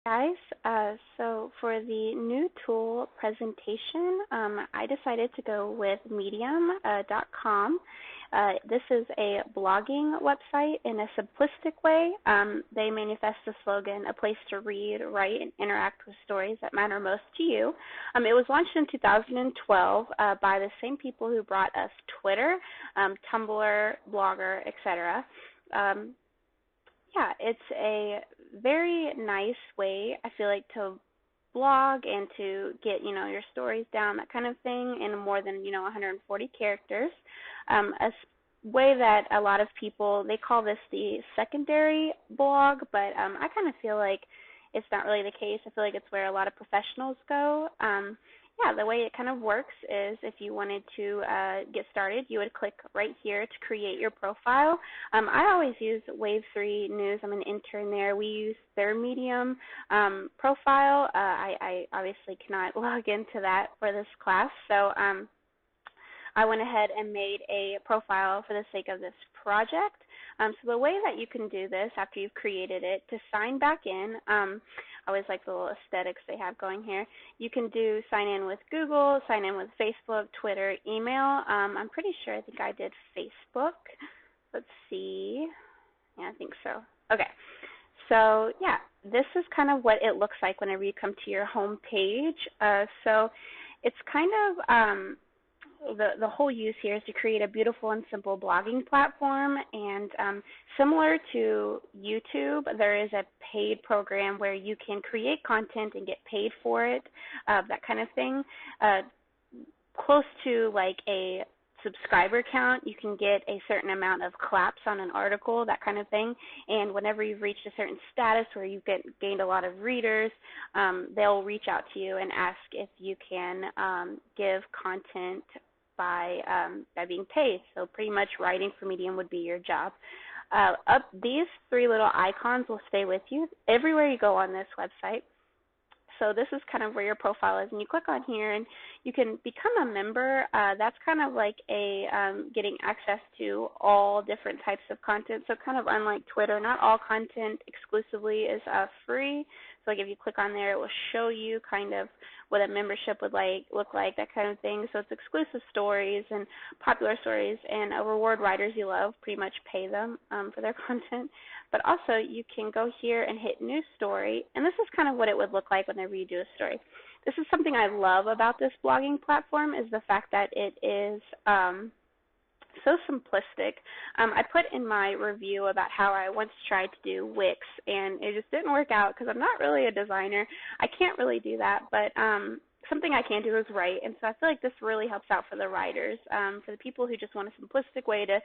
Guys, so for the new tool presentation, I decided to go with medium.com. This is a blogging website in a simplistic way. They manifest the slogan, a place to read, write, and interact with stories that matter most to you. It was launched in 2012 by the same people who brought us Twitter, Tumblr, Blogger, etc. Yeah, it's a very nice way, I feel like, to blog and to get, your stories down, that kind of thing, in more than, 140 characters. Way that a lot of people, they call this the secondary blog, but I kind of feel like it's not really the case. I feel like it's where a lot of professionals go. Yeah, the way it kind of works is if you wanted to get started, you would click right here to create your profile. I always use Wave 3 News. I'm an intern there. We use their Medium profile. I obviously cannot log into that for this class, so I went ahead and made a profile for the sake of this project. So the way that you can do this after you've created it, to sign back in, I always like the little aesthetics they have going here. You can do sign in with Google, sign in with Facebook, Twitter, email. I'm pretty sure I think I did Facebook. Let's see. Yeah, I think so. Okay. So yeah, this is kind of what it looks like whenever you come to your home page. So it's kind of the whole use here is to create a beautiful and simple blogging platform, and similar to YouTube, there is a paid program where you can create content and get paid for it, that kind of thing. Close to like a subscriber count, you can get a certain amount of claps on an article, that kind of thing, and whenever you've reached a certain status where you've gained a lot of readers, they'll reach out to you and ask if you can give content by being paid. So pretty much writing for Medium would be your job. These three little icons will stay with you everywhere you go on this website. So this is kind of where your profile is, and you click on here and you can become a member. That's kind of like a getting access to all different types of content. So kind of unlike Twitter, not all content exclusively is free. So like if you click on there, it will show you kind of what a membership would look like, that kind of thing. So it's exclusive stories and popular stories, and reward writers you love, pretty much pay them for their content. But also you can go here and hit new story, and this is kind of what it would look like whenever you do a story. This is something I love about this blogging platform, is the fact that it is so simplistic. I put in my review about how I once tried to do Wix, and it just didn't work out because I'm not really a designer. I can't really do that, but something I can do is write, and so I feel like this really helps out for the writers, for the people who just want a simplistic way to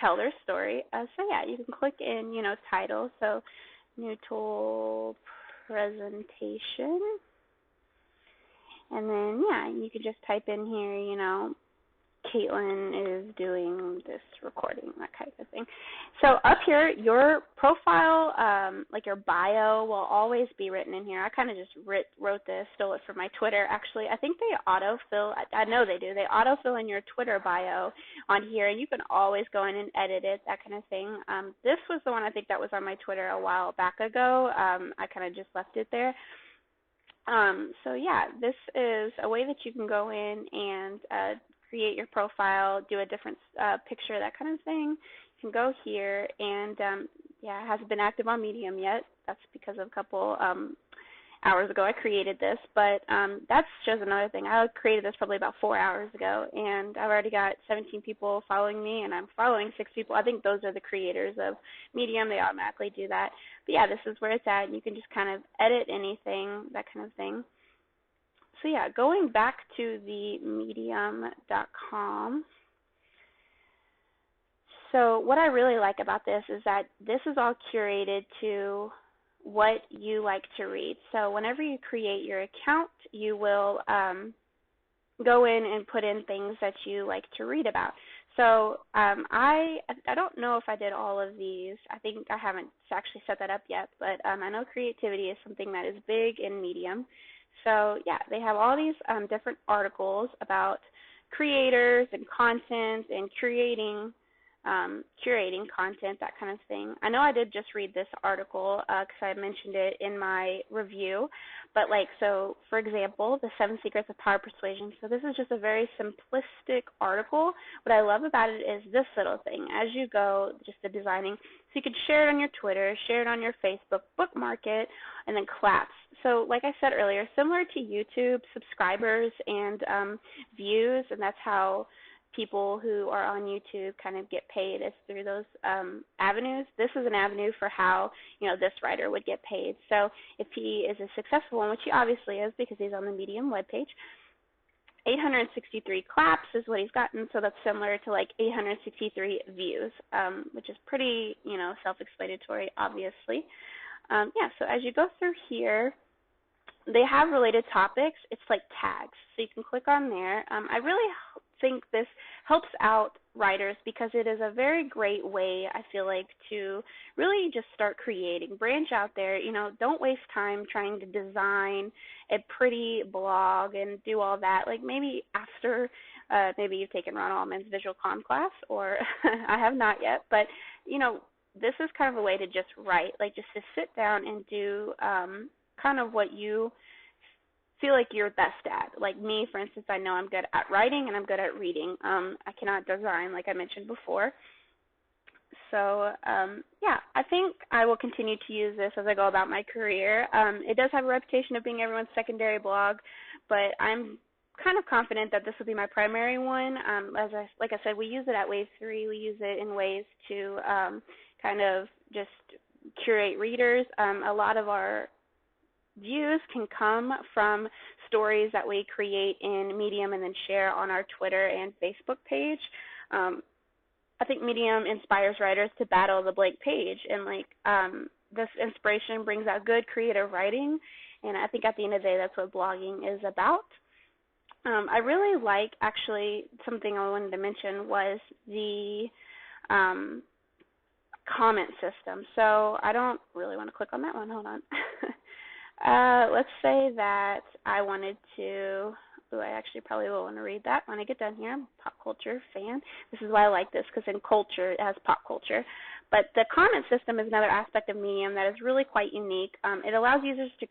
tell their story. So yeah, you can click in, title, so new tool presentation, and then yeah, you can just type in here, Kaitlyn is doing this recording, that kind of thing. So up here, your profile, like your bio, will always be written in here. I kind of just wrote this, stole it from my Twitter. Actually, I think they autofill. I know they do. They autofill in your Twitter bio on here, and you can always go in and edit it, that kind of thing. This was the one I think that was on my Twitter a while back ago. I kind of just left it there. So yeah, this is a way that you can go in and create your profile, do a different picture, that kind of thing. You can go here, and yeah, it hasn't been active on Medium yet. That's because of a couple hours ago I created this, but that's just another thing. I created this probably about 4 hours ago, and I've already got 17 people following me, and I'm following 6 people. I think those are the creators of Medium. They automatically do that. But yeah, this is where it's at, and you can just kind of edit anything, that kind of thing. So yeah, going back to the medium.com. So what I really like about this is that this is all curated to what you like to read. So whenever you create your account, you will go in and put in things that you like to read about. So I don't know if I did all of these. I think I haven't actually set that up yet, but I know creativity is something that is big in Medium. So yeah, they have all these different articles about creators and content and creating curating content, that kind of thing. I know I did just read this article because I mentioned it in my review, but so for example, the 7 Secrets of Power Persuasion. So this is just a very simplistic article. What I love about it is this little thing. As you go, just the designing, so you could share it on your Twitter, share it on your Facebook, bookmark it, and then collapse. So like I said earlier, similar to YouTube, subscribers and views, and that's how people who are on YouTube kind of get paid, is through those avenues. This is an avenue for how, this writer would get paid. So if he is a successful one, which he obviously is because he's on the Medium webpage, 863 claps is what he's gotten, so that's similar to 863 views, which is pretty, self-explanatory, obviously. So as you go through here, they have related topics. It's like tags, so you can click on there. I really think this helps out writers because it is a very great way, I feel like, to really just start creating. Branch out there. Don't waste time trying to design a pretty blog and do all that. Maybe after, maybe you've taken Ron Allman's visual comm class, or I have not yet, but, this is kind of a way to just write, just to sit down and do kind of what you feel like you're best at. Like me, for instance, I know I'm good at writing and I'm good at reading. I cannot design, like I mentioned before. So, I think I will continue to use this as I go about my career. It does have a reputation of being everyone's secondary blog, but I'm kind of confident that this will be my primary one. Like I said, we use it at Wave 3. We use it in ways to kind of just curate readers. A lot of our views can come from stories that we create in Medium and then share on our Twitter and Facebook page. I think Medium inspires writers to battle the blank page, and this inspiration brings out good creative writing, and I think at the end of the day that's what blogging is about. I really like, actually, something I wanted to mention was the comment system. So I don't really want to click on that one. Hold on. Let's say that I wanted to, I actually probably will want to read that when I get done here. I'm a pop culture fan. This is why I like this, because in culture it has pop culture. But the comment system is another aspect of Medium that is really quite unique. It allows users to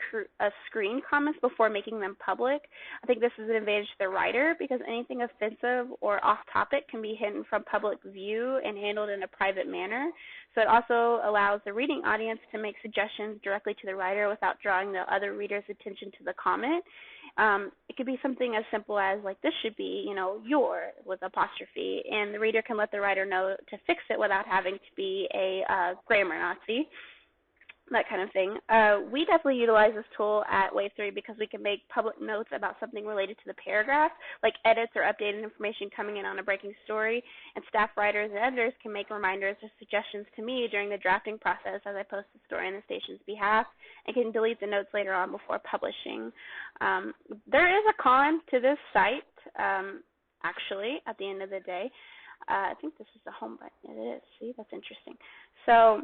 screen comments before making them public. I think this is an advantage to the writer because anything offensive or off-topic can be hidden from public view and handled in a private manner. So it also allows the reading audience to make suggestions directly to the writer without drawing the other reader's attention to the comment. It could be something as simple as, this should be, your with apostrophe, and the reader can let the writer know to fix it without having to be a grammar Nazi, that kind of thing. We definitely utilize this tool at Wave 3 because we can make public notes about something related to the paragraph, like edits or updated information coming in on a breaking story, and staff writers and editors can make reminders or suggestions to me during the drafting process as I post the story on the station's behalf, and can delete the notes later on before publishing. There is a con to this site, actually, at the end of the day. I think this is the home button. It is. See, that's interesting. So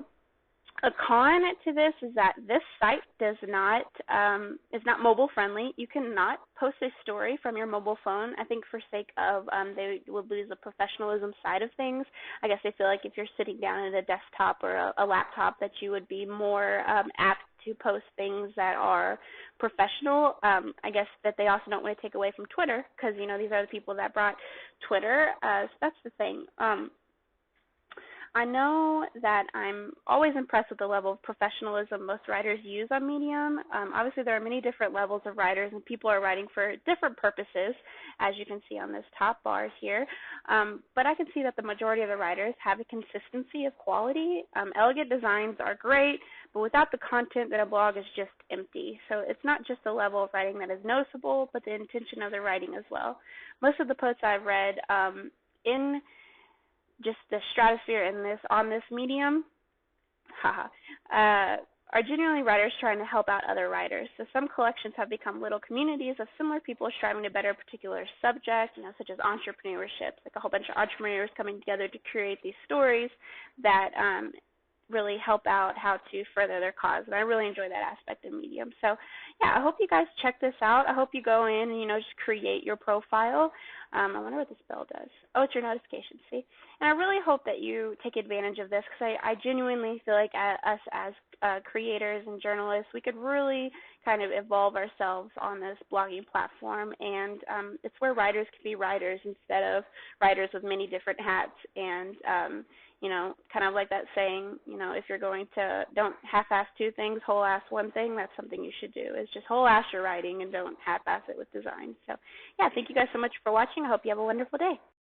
a con to this is that this site is not mobile friendly. You cannot post a story from your mobile phone. I think for sake of they would lose the professionalism side of things. I guess they feel like if you're sitting down at a desktop or a laptop that you would be more apt to post things that are professional. I guess that they also don't want to take away from Twitter because, these are the people that brought Twitter. So that's the thing. I know that I'm always impressed with the level of professionalism most writers use on Medium. Obviously, there are many different levels of writers, and people are writing for different purposes, as you can see on this top bar here. But I can see that the majority of the writers have a consistency of quality. Elegant designs are great, but without the content, then a blog is just empty. So it's not just the level of writing that is noticeable, but the intention of the writing as well. Most of the posts I've read in just the stratosphere on this medium, are genuinely writers trying to help out other writers. So some collections have become little communities of similar people striving to better a particular subject, such as entrepreneurship, like a whole bunch of entrepreneurs coming together to create these stories that really help out how to further their cause. And I really enjoy that aspect of Medium. So, yeah, I hope you guys check this out. I hope you go in and, just create your profile. I wonder what this bell does. Oh, it's your notifications, see? And I really hope that you take advantage of this because I genuinely feel like us as creators and journalists, we could really kind of evolve ourselves on this blogging platform. And it's where writers can be writers instead of writers with many different hats. And kind of like that saying, if you're going to, don't half-ass two things, whole-ass one thing, that's something you should do, is just whole-ass your writing and don't half-ass it with design. So, yeah, thank you guys so much for watching. I hope you have a wonderful day.